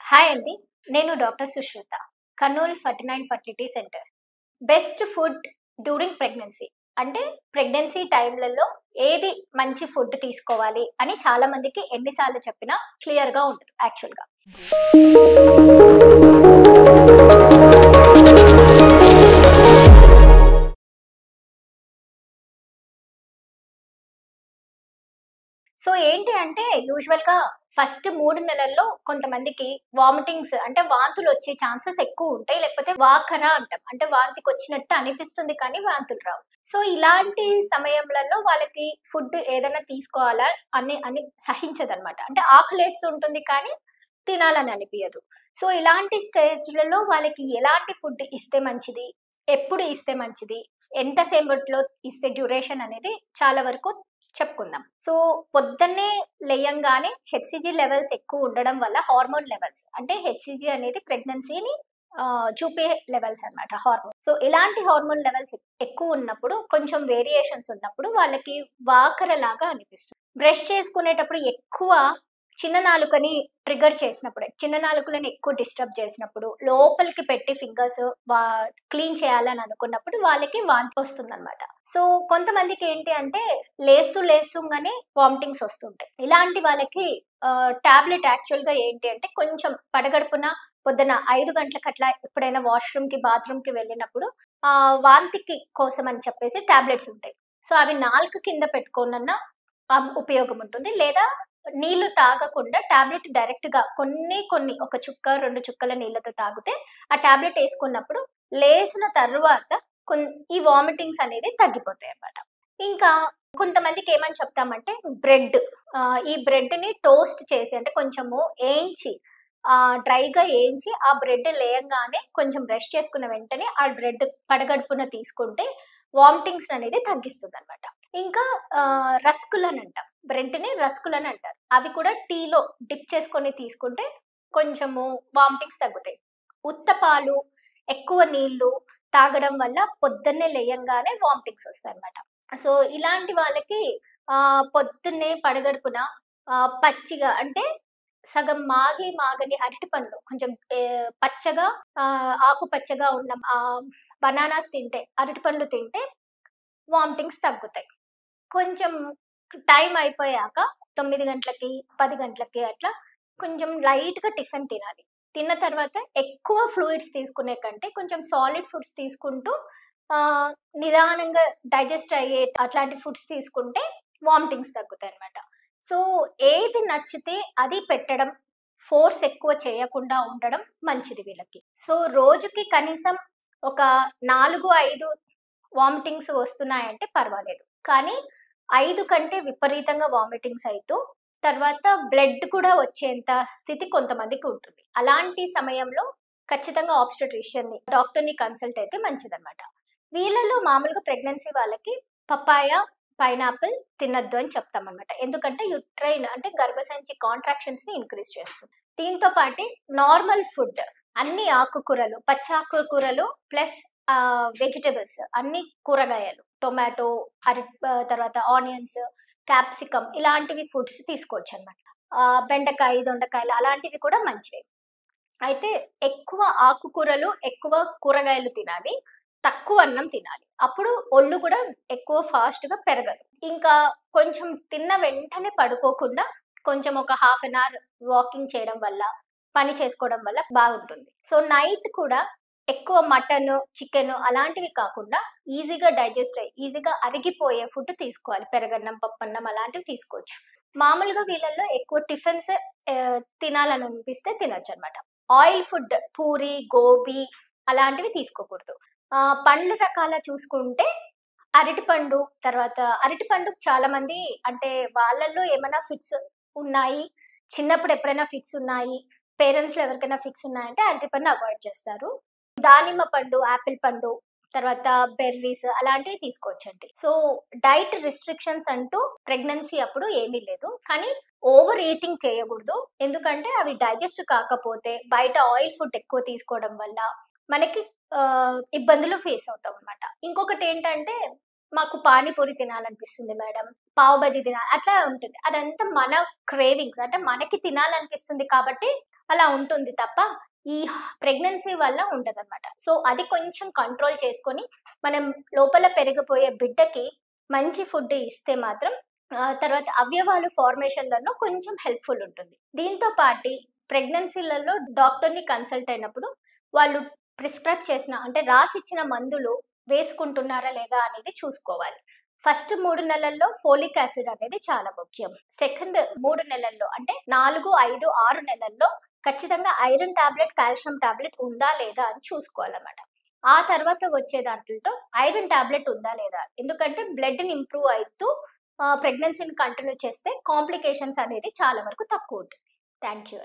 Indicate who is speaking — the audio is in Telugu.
Speaker 1: హాయ్ అండి. నేను doctor Sushruta. Kurnool 49 fertility centre. Best food during pregnancy. అంటే ప్రెగ్నెన్సీ టైమ్‌లలో ఏది మంచి ఫుడ్ తీసుకోవాలి అని చాలా మందికి ఎన్ని సార్లు చెప్పినా క్లియర్‌గా ఉండదు యాక్చువల్‌గా. సో ఏంటి అంటే యూజువల్‌గా ఫస్ట్ 3 నెలల్లో కొంతమందికి వామిటింగ్స్ అంటే వాంతులొచ్చే ఛాన్సెస్ ఎక్కువుంటాయి. లేకపోతే వాకర అంటాం. అంటే వాంతికొచ్చినట్టు అనిపిస్తుంది కానీ వాంతులు రావు. సో ఇలాంటి సమయంలలో వాళ్ళకి ఫుడ్ ఏదైనా తీసుకోవాలా అని సహించదనమాట. అంటే ఆకలేస్తుంటుంది కానీ తినాలని అనిపియదు. సో ఇలాంటి స్టేజ్‌లలో వాళ్ళకి ఎలాంటి ఫుడ్ ఇస్తే మంచిది? ఎప్పుడు ఇస్తే మంచిది? ఎంత సేపట్లో ఇస్తే డ్యూరేషన్ అనేది చాలా వరకు చెప్పుకుందాం. సో పొద్దున్నే లేయంగానే హెచ్‌సీజీ లెవెల్స్ ఎక్కువ ఉండడం వల్ల హార్మోన్ లెవెల్స్ అంటే హెచ్‌సీజీ అనేది ప్రెగ్నెన్సీని చూపే లెవెల్స్ అన్నమాట హార్మోన్. సో ఇలాంటి హార్మోన్ లెవెల్స్ ఎక్కువ ఉన్నప్పుడు కొంచెం వేరియేషన్స్ ఉన్నప్పుడు వాళ్ళకి వాకరలాగా అనిపిస్తుంది. బ్రష్ చేసుకునేటప్పుడు ఎక్కువ చిన్న నాలుకని ట్రిగ్గర్ చేసినప్పుడే, చిన్న నాలుకలని ఎక్కువ డిస్టర్బ్ చేసినప్పుడు, లోపలికి పెట్టి ఫింగర్స్ క్లీన్ చేయాలని అనుకున్నప్పుడు వాళ్ళకి వాంతి వస్తుందన్నమాట. సో కొంతమందికి ఏంటి అంటే లేస్తుంగానే వామిటింగ్స్ వస్తుంటాయి. ఇలాంటి వాళ్ళకి టాబ్లెట్ యాక్చువల్‌గా ఏంటి అంటే కొంచెం పడగడుపున పొద్దున 5 గంటలకు అట్లా ఎప్పుడైనా వాష్‌రూమ్‌కి, బాత్రూమ్‌కి వెళ్ళినప్పుడు వాంతికి కోసం అని చెప్పేసి టాబ్లెట్స్ ఉంటాయి. సో అవి నాలుక కింద పెట్టుకోనన్నా ఉపయోగం ఉంటుంది. లేదా నీళ్లు తాగకుండా టాబ్లెట్ డైరెక్ట్‌గా కొన్ని ఒక చుక్క, 2 చుక్కల నీళ్ళతో తాగితే ఆ టాబ్లెట్ ఏసుకున్నప్పుడు లేసిన తరువాత ఈ వామిటింగ్స్ అనేది తగ్గిపోతాయన్నమాట. ఇంకా కొంతమందికి ఏమని చెప్తామంటే ఈ బ్రెడ్‌ని టోస్ట్ చేసి అంటే కొంచెము ఏయించి డ్రైగా ఏయించి ఆ బ్రెడ్ లేయంగానే కొంచెం బ్రష్ చేసుకున్న వెంటనే ఆ బ్రెడ్ పడగడుపున తీసుకుంటే వామిటింగ్స్ అనేది తగ్గిస్తుందన్నమాట. ఇంకా రస్కులని అంటాం. బ్రెడ్‌ని రస్కులని అంటారు. అవి కూడా టీలో డిప్ చేసుకొని తీసుకుంటే కొంచెము వామిటింగ్స్ తగ్గుతాయి. ఉత్త పాలు, ఎక్కువ నీళ్లు తాగడం వల్ల పొద్దున్నే లేయంగానే వామిటింగ్స్ వస్తాయన్నమాట. సో ఇలాంటి వాళ్ళకి పొద్దున్నే పడగడుపున పచ్చిగా అంటే సగం మాగని అరటి పండ్లు కొంచెం పచ్చగా ఆకుపచ్చగా ఉన్న బనానాస్ తింటే, అరటి పండ్లు తింటే వామిటింగ్స్ తగ్గుతాయి. కొంచెం టైం అయిపోయాక 9 గంటలకి, 10 గంటలకి అట్లా కొంచెం లైట్‌గా టిఫిన్ తినాలి. తిన్న తర్వాత ఎక్కువ ఫ్లూయిడ్స్ తీసుకునే కంటే కొంచెం సాలిడ్ ఫుడ్స్ తీసుకుంటూ ఆహ్, నిదానంగా డైజెస్ట్ అయ్యే అట్లాంటి ఫుడ్స్ తీసుకుంటే వామిటింగ్స్ తగ్గుతాయన్నమాట. సో ఏది నచ్చితే అది పెట్టడం, ఫోర్స్ ఎక్కువ చేయకుండా ఉండడం మంచిది వీళ్ళకి. సో రోజుకి కనీసం ఒక 4, 5 వామిటింగ్స్ వస్తున్నాయంటే పర్వాలేదు. కానీ 5 కంటే విపరీతంగా వామిటింగ్స్ అయితూ తర్వాత బ్లడ్ కూడా వచ్చేంత స్థితి కొంతమందికి ఉంటుంది. అలాంటి సమయంలో ఖచ్చితంగా డాక్టర్‌ని కన్సల్ట్ అయితే మంచిదన్నమాట. వీళ్ళలో మామూలుగా ప్రెగ్నెన్సీ వాళ్ళకి పపాయ, పైనాపిల్ తినొద్దు అని చెప్తామన్నమాట. ఎందుకంటే యుట్రైన్ అంటే గర్భసంచి కాంట్రాక్షన్స్‌ని ఇంక్రీజ్ చేస్తుంది. దీంతో పాటు నార్మల్ ఫుడ్ అన్ని ఆకుకూరలు, పచ్చి ఆకుకూరలు ప్లస్ వెజిటబుల్స్ అన్ని కూరగాయలు, టొమాటో, తర్వాత ఆనియన్స్, క్యాప్సికమ్ ఇలాంటివి ఫుడ్స్ తీసుకోవచ్చన్నమాట. బెండకాయ, దొండకాయలు అలాంటివి కూడా మంచివే. అయితే ఎక్కువ ఆకుకూరలు, ఎక్కువ కూరగాయలు తినాలి. తక్కువ అన్నం తినాలి. అప్పుడు ఒళ్ళు గూడా ఎక్కువ ఫాస్ట్‌గా పెరగదు. ఇంకా కొంచెం తిన్న వెంటనే పడుకోకుండా కొంచెం ఒక హాఫ్ అన్ అవర్ వాకింగ్ చేయడం వల్ల, పని చేసుకోవడం వల్ల బాగుంటుంది. సో నైట్ కూడా ఎక్కువ మటను, చికెను అలాంటివి కాకుండా ఈజీగా అరిగిపోయే ఫుడ్ తీసుకోవాలి. పెరుగన్నం, పప్పన్నం అలాంటివి తీసుకోవచ్చు. మామూలుగా వీళ్ళల్లో ఎక్కువ టిఫిన్స్ తినాలని అనిపిస్తే తినొచ్చనమాట. ఆయిల్ ఫుడ్ పూరి, గోబీ అలాంటివి తీసుకోకూడదు. పండ్ల రకాల చూసుకుంటే అరటిపండు చాలా మంది అంటే వాళ్ళల్లో ఏమైనా ఫిట్స్ ఉన్నాయి, చిన్నప్పుడు ఎప్పుడైనా ఫిట్స్ ఉన్నాయి, పేరెంట్స్‌లో ఎవరికైనా ఫిట్స్ ఉన్నాయంటే అరటిపండు అవాయిడ్ చేస్తారు. దానిమ్మ పండు, యాపిల్ పండు, తర్వాత బెర్రీస్ అలాంటివి తీసుకోవచ్చండి. సో డైట్ రిస్ట్రిక్షన్స్ అంటూ ప్రెగ్నెన్సీ అప్పుడు ఏమీ లేదు. కానీ ఓవర్ ఈటింగ్ చేయకూడదు. ఎందుకంటే అవి డైజెస్ట్ కాకపోతే బయట ఆయిల్ ఫుడ్ ఎక్కువ తీసుకోవడం వల్ల మనకి ఇబ్బందులు ఫేస్ అవుతామన్నమాట. ఇంకొకటేంటంటే మాకు పానీపూరి తినాలనిపిస్తుంది మేడం, పావు బజ్జీ అట్లా ఉంటుంది. అదంతా మన క్రేవింగ్స్ అంటే మనకి తినాలనిపిస్తుంది కాబట్టి అలా ఉంటుంది తప్ప ఈ ప్రెగ్నెన్సీ వల్ల ఉండదన్నమాట. సో, అది కొంచెం కంట్రోల్ చేసుకొని మనం లోపల పెరిగిపోయే బిడ్డకి మంచి ఫుడ్ ఇస్తే మాత్రం తర్వాత అవయవాలు ఫార్మేషన్‌లలో కొంచెం హెల్ప్‌ఫుల్ ఉంటుంది. దీంతో పాటి ప్రెగ్నెన్సీలలో డాక్టర్‌ని కన్సల్ట్ అయినప్పుడు వాళ్ళు ప్రిస్క్రైబ్ చేసిన అంటే రాసిచ్చిన మందులు వేసుకుంటున్నారా లేదా అనేది చూసుకోవాలి. ఫస్ట్ 3 నెలల్లో ఫోలిక్ యాసిడ్ అనేది చాలా ముఖ్యం. సెకండ్ 3 నెలల్లో అంటే 4, 5, 6 నెలల్లో ఖచ్చితంగా ఐరన్ టాబ్లెట్, కాల్షియం టాబ్లెట్ ఉందా లేదా అని చూసుకోవాలన్నమాట. ఆ తర్వాత వచ్చే దాంట్లో ఐరన్ టాబ్లెట్ ఉందా లేదా? ఎందుకంటే బ్లడ్‌ని ఇంప్రూవ్ అయితూ ప్రెగ్నెన్సీని కంటిన్యూ చేస్తే కాంప్లికేషన్స్ అనేది చాలా వరకు తక్కువ ఉంటుంది. Thank you.